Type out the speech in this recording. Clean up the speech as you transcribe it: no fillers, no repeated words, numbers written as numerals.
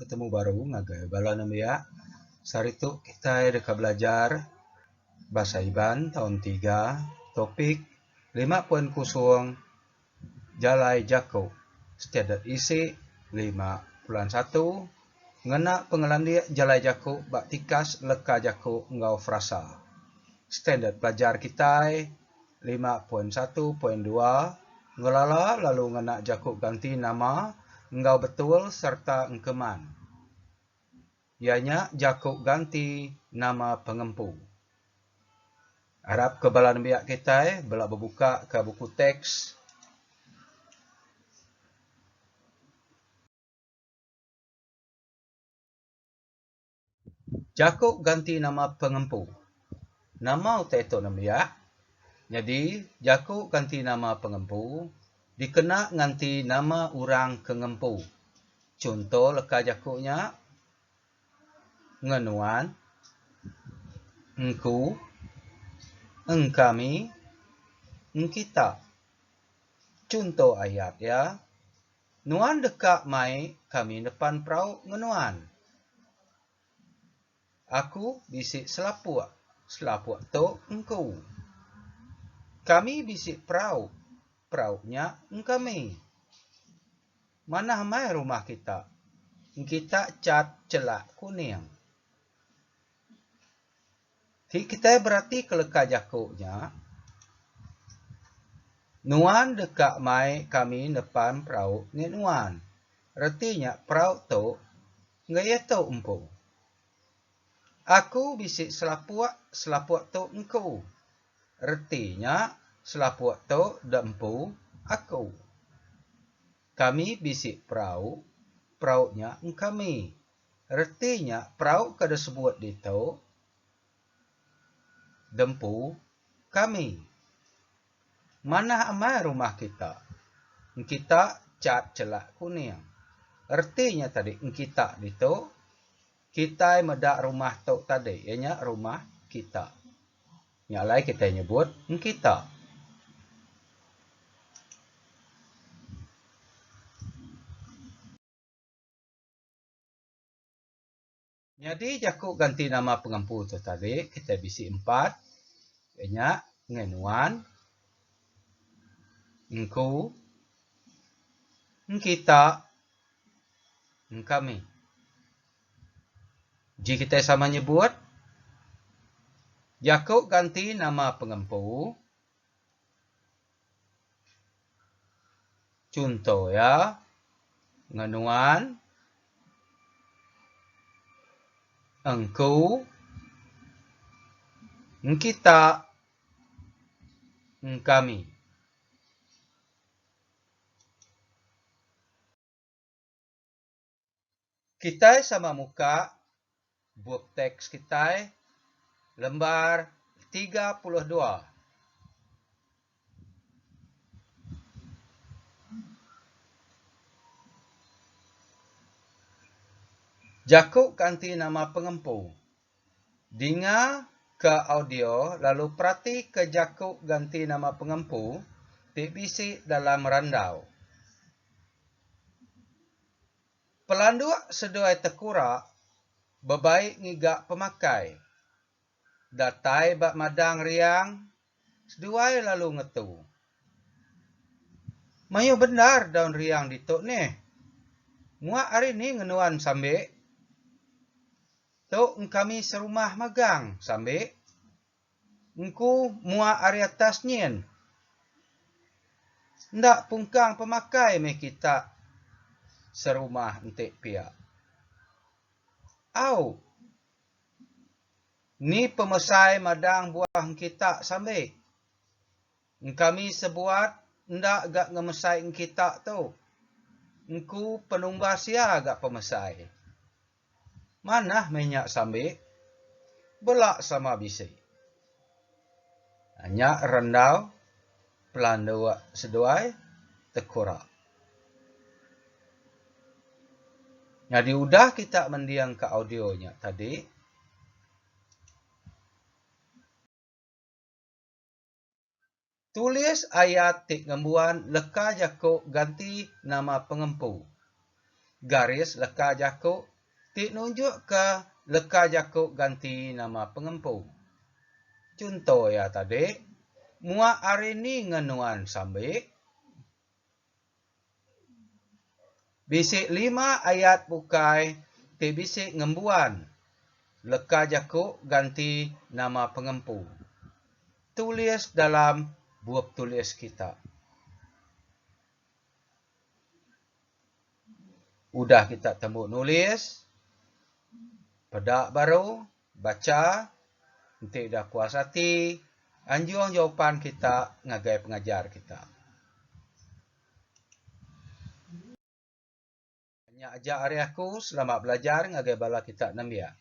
bertemu baru ngagai bala namanya. Saritu kita dekat belajar bahasa Iban tahun 3, topik 5.0 Jalai Jaku. Standard isi 5.1 ngena pengelandia Jalai Jaku bak tikas leka jaku ngau frasa. Standard pelajar kita 5.1.2 ngelala lalu ngena jaku ganti nama ngau betul serta engkeman. Ianya jaku ganti nama pengempu. Harap kebalan biak kita belak berbuka ke buku teks. Jaku ganti nama pengempu. Nama uteto namanya. Jadi jaku ganti nama pengempu dikena nganti nama orang kengempu. Contoh leka jakunya ngenuan, engku, engkami, engkita. Contoh ayat ya. Nuan dekak mai kami depan perahu ngenuan. Aku bisik selapuk. Selapuk tu engkau. Kami bisik perahu. Perahunya engkami. Mana mai rumah kita? Kita cat celak kuning. Kita berarti keleka jakunya. Nuan dekak mai kami depan perahu ngenuan. Artinya perahu tu ngaya tu empu. Aku bisik selapuk, selapuk tu engkau. Artinya selapuk tu dempu aku. Kami bisik perahu, perahunya engkami. Artinya perahu kada sebut itu dempu kami. Mana amai rumah kita? Kita cat celak kuning. Artinya tadi kita itu kita medak rumah tu tadi, ianya rumah kita. Yang lain kita nyebut kita. Jadi jaku ganti nama pengempu tu tadi, kita bisi 4. Ianya ngenuan, engku, engkita, engkami. Jika kita sama nyebut, jaku ganti nama pengempu. Contoh ya, ngenuan, engku, engkita, engkami. Kita sama muka buku teks kita lembar 32. Jaku ganti nama pengempu. Dengar ke audio lalu perhati ke jaku ganti nama pengempu bisi dalam randau. Pelanduk seduai tekura bebaik ngigak pemakai. Datai bak madang riang seduai lalu ngetu. Mayu benar daun riang dituk nih. Muak hari ni ngenuan sambil. Tu kami serumah magang sambil. Engku muak hari atas nyen. Ndak pungkang pemakai me kita serumah entik pihak. Au. Ni pemesai madang buah kita sambil. Kami sebuat ndak gak ngemesai kita tu. Engku penumbas ya gak pemesai. Mana minyak sambil? Belak sama bisi. Hanya rendau, pelanduk seduai, tekura. Jadi udah kita mendiang ke audionya tadi. Tulis ayat tik ngembuan leka jaku ganti nama pengempu. Garis leka jaku Tik nunjuk ke leka jakuk ganti nama pengempu. Contoh ya tadi, muak hari ni ngenuan sambik. Bisik 5 ayat bukai, tik bisik ngembuan. Leka jakuk ganti nama pengempu. Tulis dalam buku tulis kita. Udah kita tembuk nulis. Pedak baru, baca. Nanti dah puas hati. Anjung jawapan kita ngagai pengajar kita. Hanya aja hari aku, selamat belajar ngagai bala kita 6 ya.